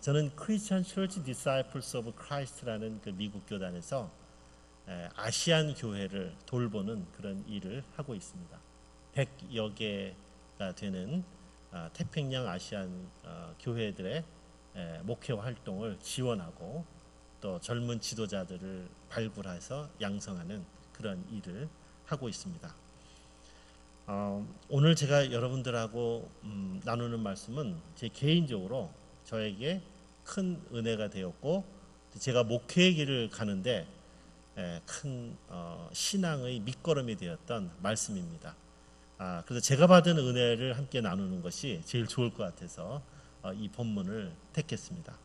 저는 크리스천 처치 디사이플스 오브 크라이스트라는 그 미국 교단에서 아시안 교회를 돌보는 그런 일을 하고 있습니다. 100여 개가 되는 태평양 아시안 교회들의 목회 활동을 지원하고 또 젊은 지도자들을 발굴해서 양성하는 그런 일을 하고 있습니다. 오늘 제가 여러분들하고 나누는 말씀은 제 개인적으로 저에게 큰 은혜가 되었고 제가 목회의 길을 가는데 큰 신앙의 밑거름이 되었던 말씀입니다. 그래서 제가 받은 은혜를 함께 나누는 것이 제일 좋을 것 같아서 이 본문을 택했습니다.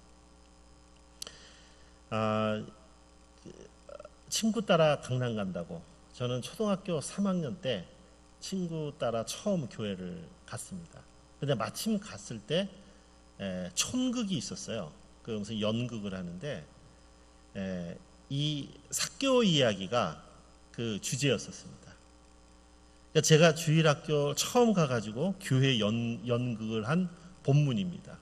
친구 따라 강남 간다고 저는 초등학교 3학년 때 친구 따라 처음 교회를 갔습니다. 근데 마침 갔을 때 촌극이 있었어요. 그 무슨 연극을 하는데 이 사교 이야기가 그 주제였었습니다. 그러니까 제가 주일학교 처음 가가지고 교회 연극을 한 본문입니다.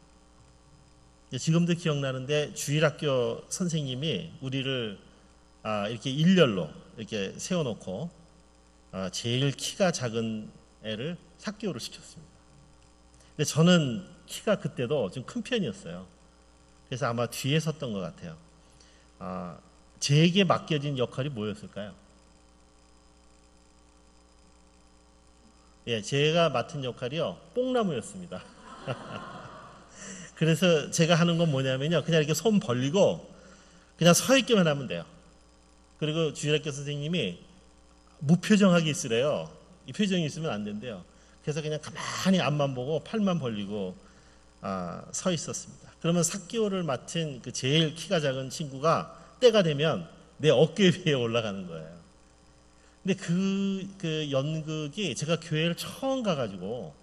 지금도 기억나는데 주일학교 선생님이 우리를 이렇게 일렬로 이렇게 세워놓고 제일 키가 작은 애를 사교를 시켰습니다. 근데 저는 키가 그때도 좀 큰 편이었어요. 그래서 아마 뒤에 섰던 것 같아요. 제게 맡겨진 역할이 뭐였을까요? 제가 맡은 역할이요, 뽕나무였습니다. 그래서 제가 하는 건 뭐냐면요, 그냥 이렇게 손 벌리고 그냥 서 있기만 하면 돼요. 그리고 주일학교 선생님이 무표정하게 있으래요. 이 표정이 있으면 안 된대요. 그래서 그냥 가만히 앞만 보고 팔만 벌리고 서 있었습니다. 그러면 사교를 맡은 그 제일 키가 작은 친구가 때가 되면 내 어깨 위에 올라가는 거예요. 근데 그 연극이 제가 교회를 처음 가가지고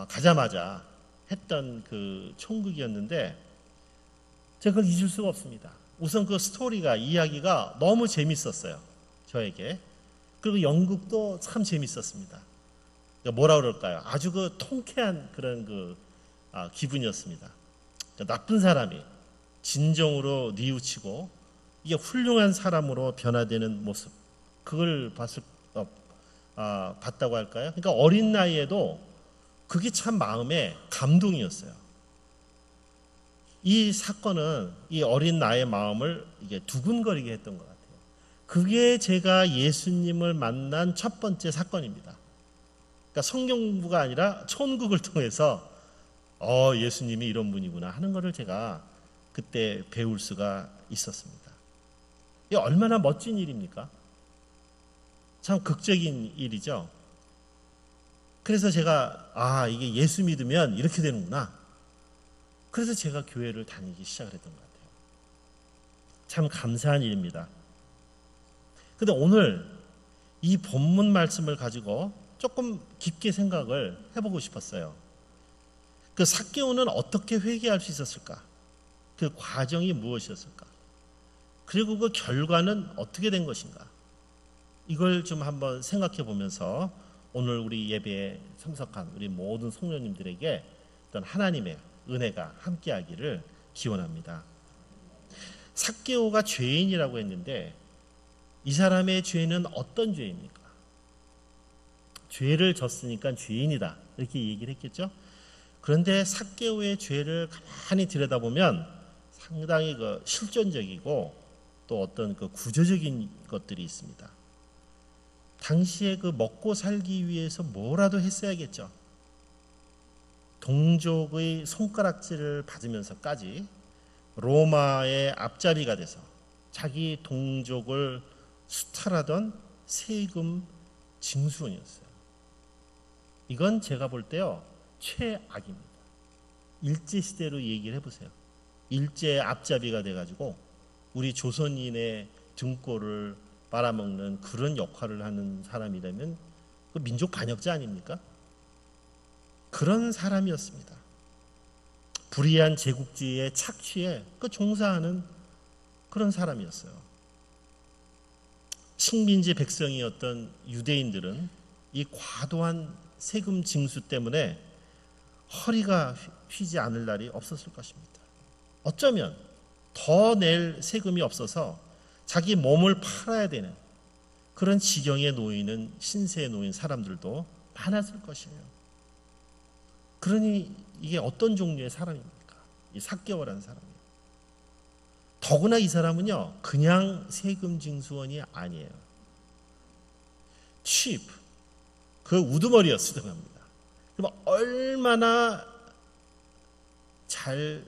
가자마자 했던 그 총극이었는데 제가 그걸 잊을 수가 없습니다. 우선 그 스토리가, 이야기가 너무 재밌었어요, 저에게. 그리고 연극도 참 재밌었습니다. 그러니까 뭐라 그럴까요? 아주 그 통쾌한 그런 그 기분이었습니다. 그러니까 나쁜 사람이 진정으로 뉘우치고 이게 훌륭한 사람으로 변화되는 모습, 그걸 봤다고 할까요? 그러니까 어린 나이에도 그게 참 마음에 감동이었어요. 이 사건은 이 어린 나의 마음을 이게 두근거리게 했던 것 같아요. 그게 제가 예수님을 만난 첫 번째 사건입니다. 그러니까 성경 공부가 아니라 촌극을 통해서 예수님이 이런 분이구나 하는 것을 제가 그때 배울 수가 있었습니다. 이게 얼마나 멋진 일입니까? 참 극적인 일이죠. 그래서 제가 이게 예수 믿으면 이렇게 되는구나. 그래서 제가 교회를 다니기 시작을 했던 것 같아요. 참 감사한 일입니다. 근데 오늘 이 본문 말씀을 가지고 조금 깊게 생각을 해보고 싶었어요. 그 삭개오는 어떻게 회개할 수 있었을까? 그 과정이 무엇이었을까? 그리고 그 결과는 어떻게 된 것인가? 이걸 좀 한번 생각해 보면서 오늘 우리 예배에 참석한 우리 모든 성도님들에게 어떤 하나님의 은혜가 함께하기를 기원합니다. 삭개오가 죄인이라고 했는데 이 사람의 죄는 어떤 죄입니까? 죄를 졌으니까 죄인이다, 이렇게 얘기를 했겠죠. 그런데 삭개오의 죄를 가만히 들여다보면 상당히 그 실존적이고 또 어떤 그 구조적인 것들이 있습니다. 당시에 그 먹고 살기 위해서 뭐라도 했어야겠죠. 동족의 손가락질을 받으면서까지 로마의 앞잡이가 돼서 자기 동족을 수탈하던 세금 징수원이었어요. 이건 제가 볼 때요, 최악입니다. 일제시대로 얘기를 해보세요. 일제의 앞잡이가 돼가지고 우리 조선인의 등골을 빨아먹는 그런 역할을 하는 사람이라면 그 민족 반역자 아닙니까? 그런 사람이었습니다. 불의한 제국주의에 착취해 그 종사하는 그런 사람이었어요. 식민지 백성이었던 유대인들은 이 과도한 세금 징수 때문에 허리가 휘지 않을 날이 없었을 것입니다. 어쩌면 더 낼 세금이 없어서 자기 몸을 팔아야 되는 그런 지경에 놓이는 신세에 놓인 사람들도 많았을 것이에요. 그러니 이게 어떤 종류의 사람입니까? 이 삭개오라는 사람이에요. 더구나 이 사람은요, 그냥 세금 징수원이 아니에요. 취프, 그 우두머리였으던 겁니다. 그럼 얼마나 잘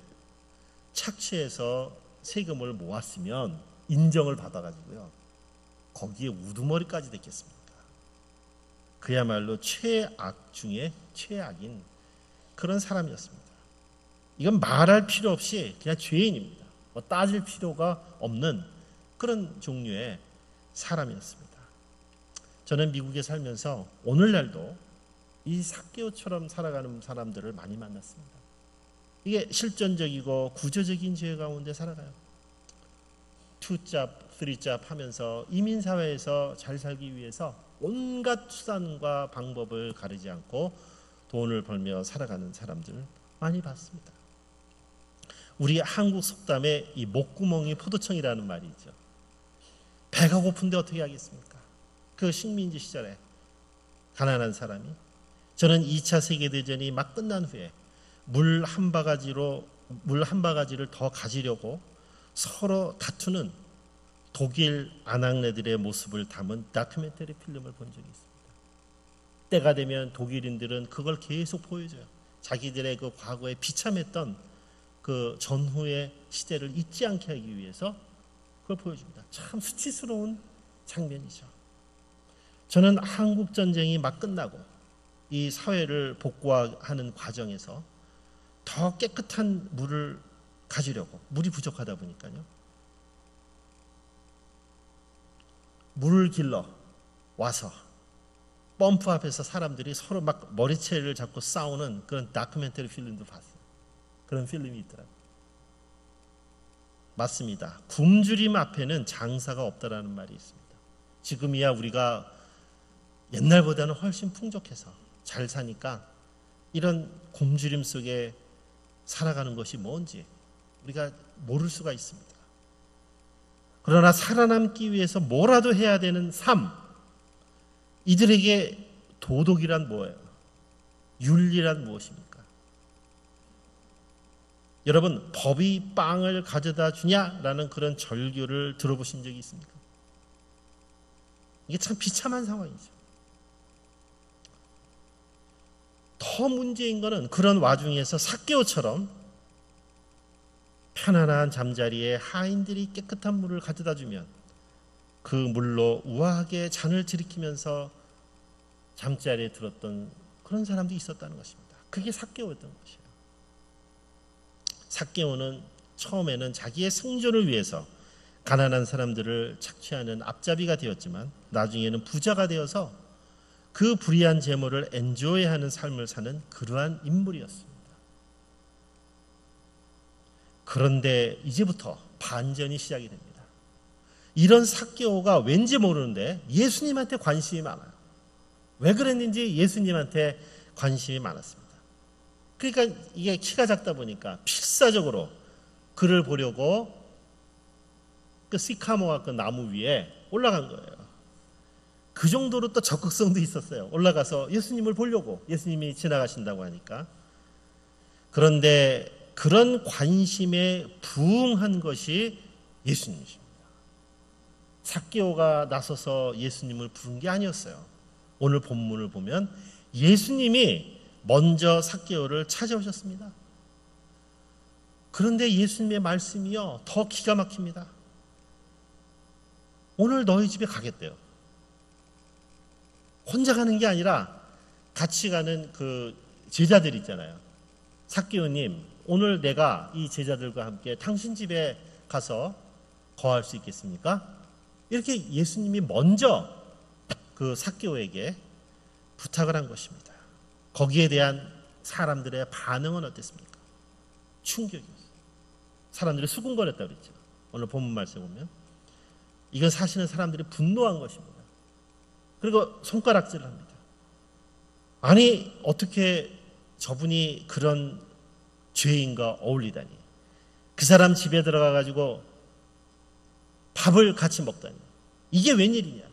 착취해서 세금을 모았으면 인정을 받아가지고요, 거기에 우두머리까지 됐겠습니까? 그야말로 최악 중에 최악인 그런 사람이었습니다. 이건 말할 필요 없이 그냥 죄인입니다. 뭐 따질 필요가 없는 그런 종류의 사람이었습니다. 저는 미국에 살면서 오늘날도 이 삭개오처럼 살아가는 사람들을 많이 만났습니다. 이게 실존적이고 구조적인 죄 가운데 살아가요. 투잡, 쓰리잡 하면서 이민사회에서 잘 살기 위해서 온갖 수단과 방법을 가리지 않고 돈을 벌며 살아가는 사람들 많이 봤습니다. 우리 한국 속담에 이 목구멍이 포도청이라는 말이 있죠. 배가 고픈데 어떻게 하겠습니까? 그 식민지 시절에 가난한 사람이, 저는 2차 세계대전이 막 끝난 후에 물 한 바가지를 더 가지려고 서로 다투는 독일 아낙네들의 모습을 담은 다큐멘터리 필름을 본 적이 있습니다. 때가 되면 독일인들은 그걸 계속 보여줘요. 자기들의 그 과거에 비참했던 그 전후의 시대를 잊지 않게 하기 위해서 그걸 보여줍니다. 참 수치스러운 장면이죠. 저는 한국 전쟁이 막 끝나고 이 사회를 복구하는 과정에서 더 깨끗한 물을 가지려고, 물이 부족하다 보니까요, 물을 길러 와서 펌프 앞에서 사람들이 서로 막 머리채를 잡고 싸우는 그런 다큐멘터리 필름도 봤어요. 그런 필름이 있더라고요. 맞습니다. 굶주림 앞에는 장사가 없다라는 말이 있습니다. 지금이야 우리가 옛날보다는 훨씬 풍족해서 잘 사니까 이런 굶주림 속에 살아가는 것이 뭔지 우리가 모를 수가 있습니다. 그러나 살아남기 위해서 뭐라도 해야 되는 삶, 이들에게 도덕이란 뭐예요? 윤리란 무엇입니까? 여러분, 법이 빵을 가져다 주냐라는 그런 절규를 들어보신 적이 있습니까? 이게 참 비참한 상황이죠. 더 문제인 것은 그런 와중에서 삭개오처럼 편안한 잠자리에 하인들이 깨끗한 물을 가져다 주면 그 물로 우아하게 잔을 들이키면서 잠자리에 들었던 그런 사람도 있었다는 것입니다. 그게 삭개오였던 것이에요. 삭개오는 처음에는 자기의 생존을 위해서 가난한 사람들을 착취하는 앞잡이가 되었지만 나중에는 부자가 되어서 그 불의한 재물을 엔조이하는 삶을 사는 그러한 인물이었습니다. 그런데 이제부터 반전이 시작이 됩니다. 이런 삭개오가 왠지 모르는데 예수님한테 관심이 많아요. 왜 그랬는지 예수님한테 관심이 많았습니다. 그러니까 이게 키가 작다 보니까 필사적으로 그를 보려고 그 시카모와 그 나무 위에 올라간 거예요. 그 정도로 또 적극성도 있었어요. 올라가서 예수님을 보려고, 예수님이 지나가신다고 하니까. 그런데 그런 관심에 부응한 것이 예수님이십니다. 삭개오가 나서서 예수님을 부른 게 아니었어요. 오늘 본문을 보면 예수님이 먼저 삭개오를 찾아오셨습니다. 그런데 예수님의 말씀이요, 더 기가 막힙니다. 오늘 너희 집에 가겠대요. 혼자 가는 게 아니라 같이 가는 그 제자들 있잖아요. 삭개오님, 오늘 내가 이 제자들과 함께 당신 집에 가서 거할 수 있겠습니까? 이렇게 예수님이 먼저 그 삭개오에게 부탁을 한 것입니다. 거기에 대한 사람들의 반응은 어땠습니까? 충격이었어요. 사람들이 수군거렸다고 그랬죠. 오늘 본문 말씀에 보면 이건 사실은 사람들이 분노한 것입니다. 그리고 손가락질을 합니다. 아니, 어떻게 저분이 그런 죄인과 어울리다니. 그 사람 집에 들어가 가지고 밥을 같이 먹다니. 이게 웬일이냐.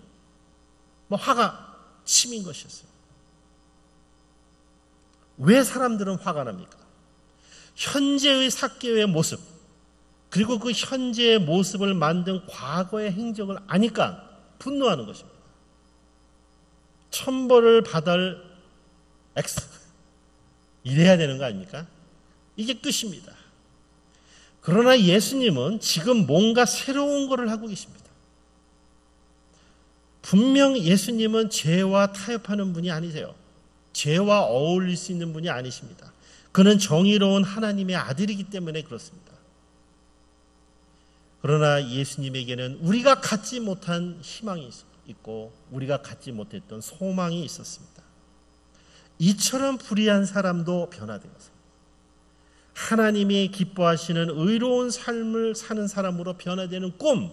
화가 치민 것이었어요. 왜 사람들은 화가 납니까? 현재의 삭개오의 모습, 그리고 그 현재의 모습을 만든 과거의 행적을 아니까 분노하는 것입니다. 천벌을 받을 X, 이래야 되는 거 아닙니까? 이게 끝입니다. 그러나 예수님은 지금 뭔가 새로운 것을 하고 계십니다. 분명 예수님은 죄와 타협하는 분이 아니세요. 죄와 어울릴 수 있는 분이 아니십니다. 그는 정의로운 하나님의 아들이기 때문에 그렇습니다. 그러나 예수님에게는 우리가 갖지 못한 희망이 있고 우리가 갖지 못했던 소망이 있었습니다. 이처럼 불의한 사람도 변화되어서 하나님이 기뻐하시는 의로운 삶을 사는 사람으로 변화되는 꿈,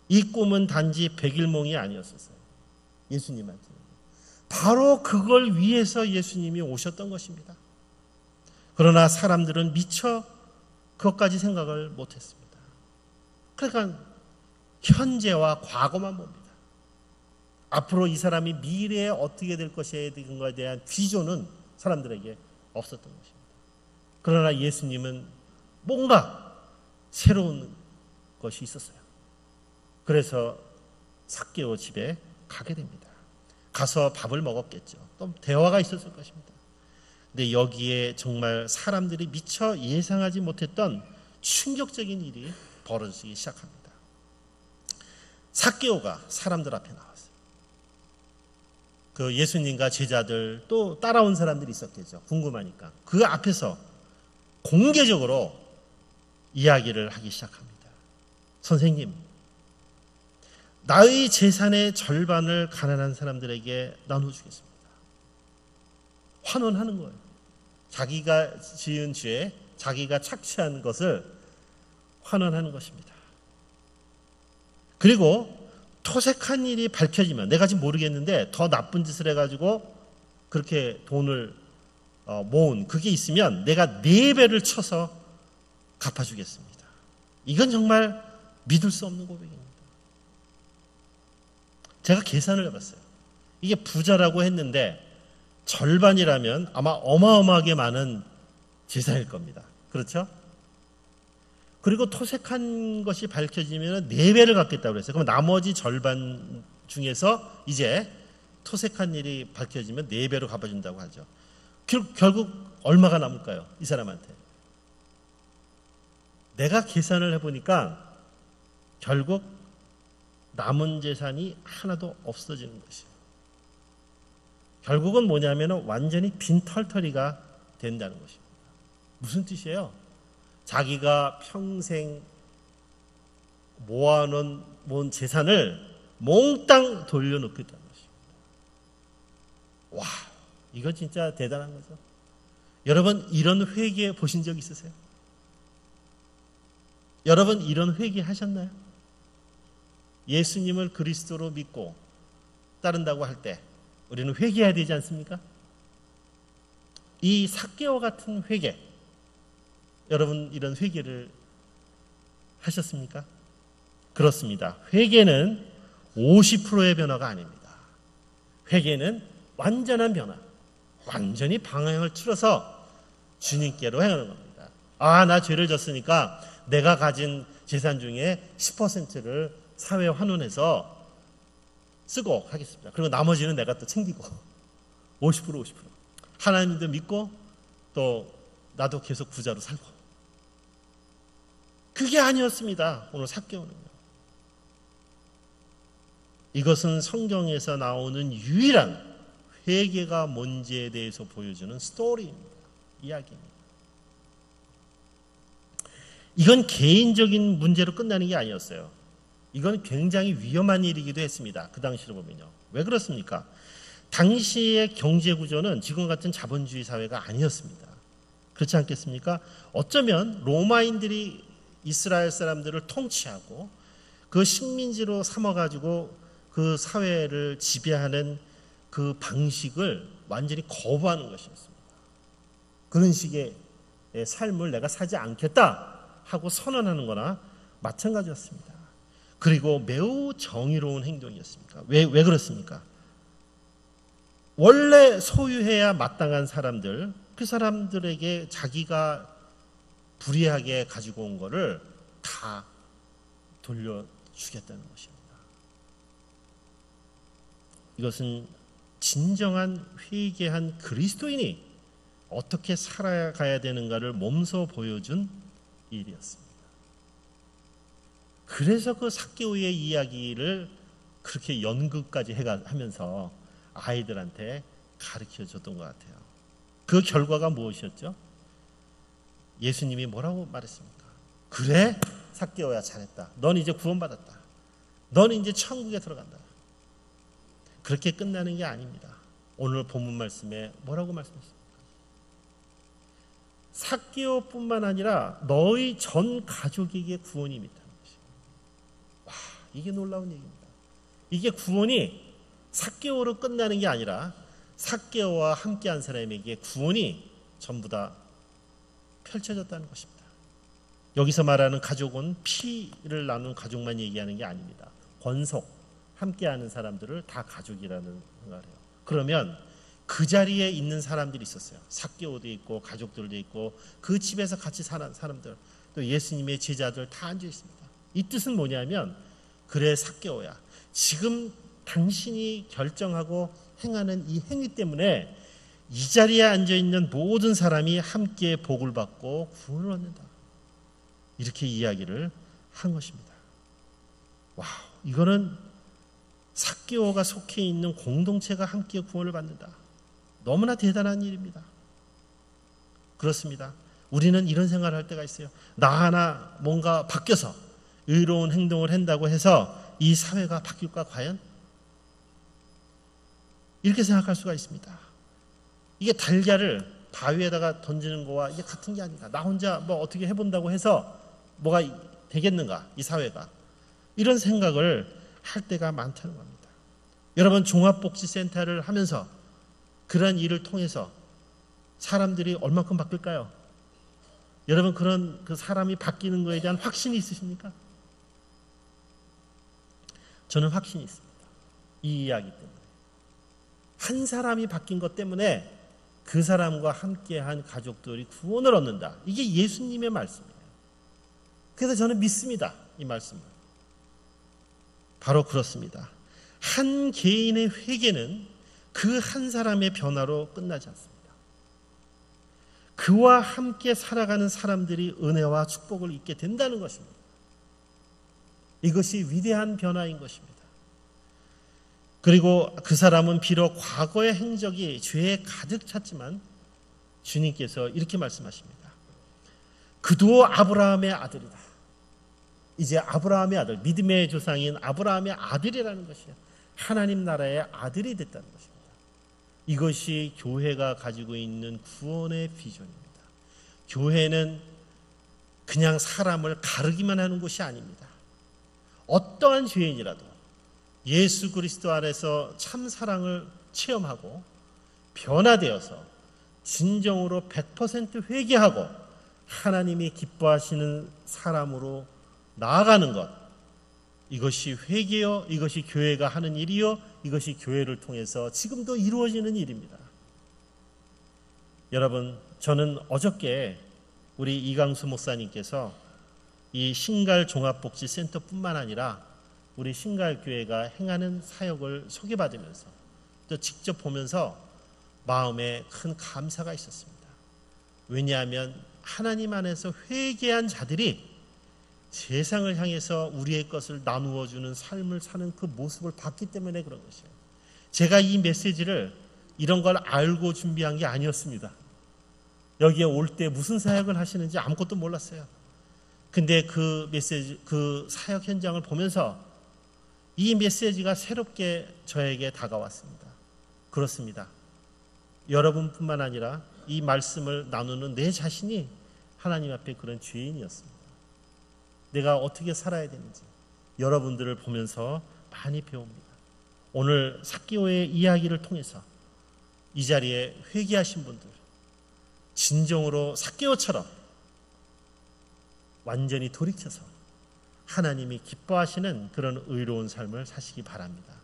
이 꿈은 단지 백일몽이 아니었었어요. 예수님한테. 바로 그걸 위해서 예수님이 오셨던 것입니다. 그러나 사람들은 미처 그것까지 생각을 못했습니다. 그러니까 현재와 과거만 봅니다. 앞으로 이 사람이 미래에 어떻게 될 것에 대한 비전은 사람들에게 없었던 것입니다. 그러나 예수님은 뭔가 새로운 것이 있었어요. 그래서 삭개오 집에 가게 됩니다. 가서 밥을 먹었겠죠. 또 대화가 있었을 것입니다. 근데 여기에 정말 사람들이 미처 예상하지 못했던 충격적인 일이 벌어지기 시작합니다. 삭개오가 사람들 앞에 나왔어요. 그 예수님과 제자들 또 따라온 사람들이 있었겠죠. 궁금하니까. 그 앞에서 공개적으로 이야기를 하기 시작합니다. 선생님, 나의 재산의 절반을 가난한 사람들에게 나눠주겠습니다. 환원하는 거예요. 자기가 지은 죄, 자기가 착취한 것을 환원하는 것입니다. 그리고 토색한 일이 밝혀지면, 내가 지금 모르겠는데 더 나쁜 짓을 해가지고 그렇게 돈을 모은 그게 있으면 내가 4배를 쳐서 갚아주겠습니다. 이건 정말 믿을 수 없는 고백입니다. 제가 계산을 해봤어요. 이게 부자라고 했는데 절반이라면 아마 어마어마하게 많은 재산일 겁니다. 그렇죠? 그리고 토색한 것이 밝혀지면 4배를 갚겠다고 그랬어요. 그럼 나머지 절반 중에서 이제 토색한 일이 밝혀지면 4배로 갚아준다고 하죠. 결국 얼마가 남을까요? 이 사람한테. 내가 계산을 해보니까 결국 남은 재산이 하나도 없어지는 것이에요. 결국은 뭐냐면 완전히 빈털터리가 된다는 것입니다. 무슨 뜻이에요? 자기가 평생 모아놓은 재산을 몽땅 돌려놓겠다는 것입니다. 와, 이거 진짜 대단한 거죠. 여러분, 이런 회개 보신 적 있으세요? 여러분, 이런 회개 하셨나요? 예수님을 그리스도로 믿고 따른다고 할 때 우리는 회개해야 되지 않습니까? 이 삭개오 같은 회개, 여러분 이런 회개를 하셨습니까? 그렇습니다. 회개는 50%의 변화가 아닙니다. 회개는 완전한 변화, 완전히 방향을 틀어서 주님께로 행하는 겁니다. 아, 나 죄를 졌으니까 내가 가진 재산 중에 10%를 사회에 환원해서 쓰고 하겠습니다. 그리고 나머지는 내가 또 챙기고 50% 하나님도 믿고 또 나도 계속 부자로 살고. 그게 아니었습니다. 오늘 삭개오는요. 이것은 성경에서 나오는 유일한 회개가 뭔지에 대해서 보여주는 스토리입니다. 이야기입니다. 이건 개인적인 문제로 끝나는 게 아니었어요. 이건 굉장히 위험한 일이기도 했습니다. 그 당시로 보면요. 왜 그렇습니까? 당시의 경제 구조는 지금 같은 자본주의 사회가 아니었습니다. 그렇지 않겠습니까? 어쩌면 로마인들이 이스라엘 사람들을 통치하고 그 식민지로 삼아가지고 그 사회를 지배하는 그 방식을 완전히 거부하는 것이었습니다. 그런 식의 삶을 내가 사지 않겠다. 하고 선언하는 거나 마찬가지였습니다. 그리고 매우 정의로운 행동이었습니다. 왜 그렇습니까? 원래 소유해야 마땅한 사람들, 그 사람들에게 자기가 불이하게 가지고 온 거를 다 돌려주겠다는 것입니다. 이것은 진정한 회개한 그리스도인이 어떻게 살아가야 되는가를 몸소 보여준 일이었습니다. 그래서 그 삭개오의 이야기를 그렇게 연극까지 하면서 아이들한테 가르쳐 줬던 것 같아요. 그 결과가 무엇이었죠? 예수님이 뭐라고 말했습니까? 그래, 삭개오야, 잘했다. 넌 이제 구원받았다. 넌 이제 천국에 들어간다. 그렇게 끝나는 게 아닙니다. 오늘 본문 말씀에 뭐라고 말씀하셨습니까? 삭개오뿐만 아니라 너희 전 가족에게 구원이 있다는 것이에요. 와, 이게 놀라운 얘기입니다. 이게 구원이 삭개오로 끝나는 게 아니라 삭개오와 함께한 사람에게 구원이 전부 다 펼쳐졌다는 것입니다. 여기서 말하는 가족은 피를 나눈 가족만 얘기하는 게 아닙니다. 권속, 함께하는 사람들을 다 가족이라는 생각을 해요. 그러면 그 자리에 있는 사람들이 있었어요. 삭개오도 있고 가족들도 있고 그 집에서 같이 사는 사람들, 또 예수님의 제자들 다 앉아 있습니다. 이 뜻은 뭐냐면, 그래 삭개오야, 지금 당신이 결정하고 행하는 이 행위 때문에 이 자리에 앉아 있는 모든 사람이 함께 복을 받고 구원을 얻는다. 이렇게 이야기를 한 것입니다. 와, 이거는 삭개오가 속해 있는 공동체가 함께 구원을 받는다. 너무나 대단한 일입니다. 그렇습니다. 우리는 이런 생각을 할 때가 있어요. 나 하나 뭔가 바뀌어서 의로운 행동을 한다고 해서 이 사회가 바뀔까 과연? 이렇게 생각할 수가 있습니다. 이게 달걀을 바위에다가 던지는 거와 이게 같은 게 아닌가. 나 혼자 뭐 어떻게 해본다고 해서 뭐가 되겠는가, 이 사회가. 이런 생각을 할 때가 많다는 겁니다. 여러분, 종합복지센터를 하면서 그런 일을 통해서 사람들이 얼마큼 바뀔까요? 여러분, 그런 그 사람이 바뀌는 거에 대한 확신이 있으십니까? 저는 확신이 있습니다. 이 이야기 때문에. 한 사람이 바뀐 것 때문에 그 사람과 함께한 가족들이 구원을 얻는다. 이게 예수님의 말씀이에요. 그래서 저는 믿습니다. 이 말씀을. 바로 그렇습니다. 한 개인의 회개는 그 한 사람의 변화로 끝나지 않습니다. 그와 함께 살아가는 사람들이 은혜와 축복을 잊게 된다는 것입니다. 이것이 위대한 변화인 것입니다. 그리고 그 사람은 비록 과거의 행적이 죄에 가득 찼지만 주님께서 이렇게 말씀하십니다. 그도 아브라함의 아들이다. 이제 아브라함의 아들, 믿음의 조상인 아브라함의 아들이라는 것이에요. 하나님 나라의 아들이 됐다는 것입니다. 이것이 교회가 가지고 있는 구원의 비전입니다. 교회는 그냥 사람을 가르기만 하는 곳이 아닙니다. 어떠한 죄인이라도 예수 그리스도 안에서 참 사랑을 체험하고 변화되어서 진정으로 100% 회개하고 하나님이 기뻐하시는 사람으로 나아가는 것, 이것이 회개요, 이것이 교회가 하는 일이요, 이것이 교회를 통해서 지금도 이루어지는 일입니다. 여러분, 저는 어저께 우리 이강수 목사님께서 이 신갈 종합복지센터뿐만 아니라 우리 신갈교회가 행하는 사역을 소개받으면서 또 직접 보면서 마음에 큰 감사가 있었습니다. 왜냐하면 하나님 안에서 회개한 자들이 세상을 향해서 우리의 것을 나누어 주는 삶을 사는 그 모습을 봤기 때문에 그런 것이에요. 제가 이 메시지를 이런 걸 알고 준비한 게 아니었습니다. 여기에 올 때 무슨 사역을 하시는지 아무것도 몰랐어요. 근데 그 메시지, 그 사역 현장을 보면서 이 메시지가 새롭게 저에게 다가왔습니다. 그렇습니다. 여러분뿐만 아니라 이 말씀을 나누는 내 자신이 하나님 앞에 그런 죄인이었습니다. 내가 어떻게 살아야 되는지 여러분들을 보면서 많이 배웁니다. 오늘 삭개오의 이야기를 통해서 이 자리에 회개하신 분들, 진정으로 삭개오처럼 완전히 돌이켜서 하나님이 기뻐하시는 그런 의로운 삶을 사시기 바랍니다.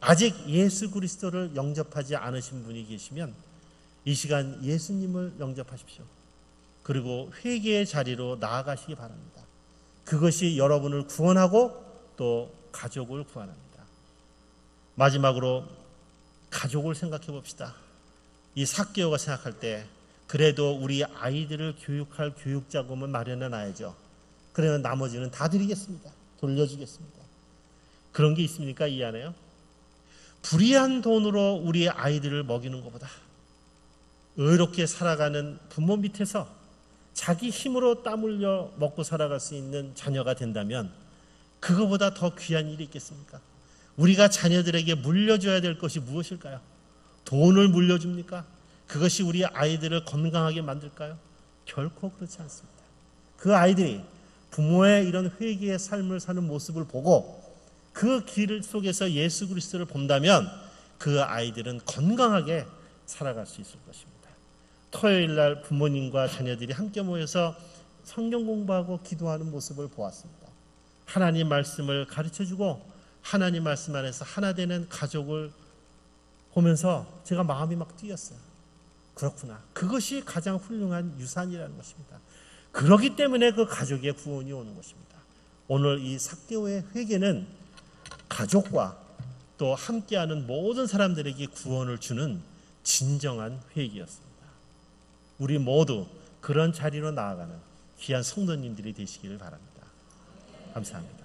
아직 예수 그리스도를 영접하지 않으신 분이 계시면 이 시간 예수님을 영접하십시오. 그리고 회개의 자리로 나아가시기 바랍니다. 그것이 여러분을 구원하고 또 가족을 구원합니다. 마지막으로 가족을 생각해 봅시다. 이 삭개오가 생각할 때 그래도 우리 아이들을 교육할 교육자금은 마련해 놔야죠. 그러면 나머지는 다 드리겠습니다. 돌려주겠습니다. 그런 게 있습니까? 이 안에요? 불의한 돈으로 우리 아이들을 먹이는 것보다 의롭게 살아가는 부모 밑에서 자기 힘으로 땀 흘려 먹고 살아갈 수 있는 자녀가 된다면 그거보다 더 귀한 일이 있겠습니까? 우리가 자녀들에게 물려줘야 될 것이 무엇일까요? 돈을 물려줍니까? 그것이 우리 아이들을 건강하게 만들까요? 결코 그렇지 않습니다. 그 아이들이 부모의 이런 회개의 삶을 사는 모습을 보고 그 길 속에서 예수 그리스도를 본다면 그 아이들은 건강하게 살아갈 수 있을 것입니다. 토요일 날 부모님과 자녀들이 함께 모여서 성경 공부하고 기도하는 모습을 보았습니다. 하나님 말씀을 가르쳐주고 하나님 말씀 안에서 하나 되는 가족을 보면서 제가 마음이 막 뛰었어요. 그렇구나. 그것이 가장 훌륭한 유산이라는 것입니다. 그렇기 때문에 그 가족의 구원이 오는 것입니다. 오늘 이 삭개오의 회개는 가족과 또 함께하는 모든 사람들에게 구원을 주는 진정한 회개였습니다. 우리 모두 그런 자리로 나아가는 귀한 성도님들이 되시기를 바랍니다. 감사합니다.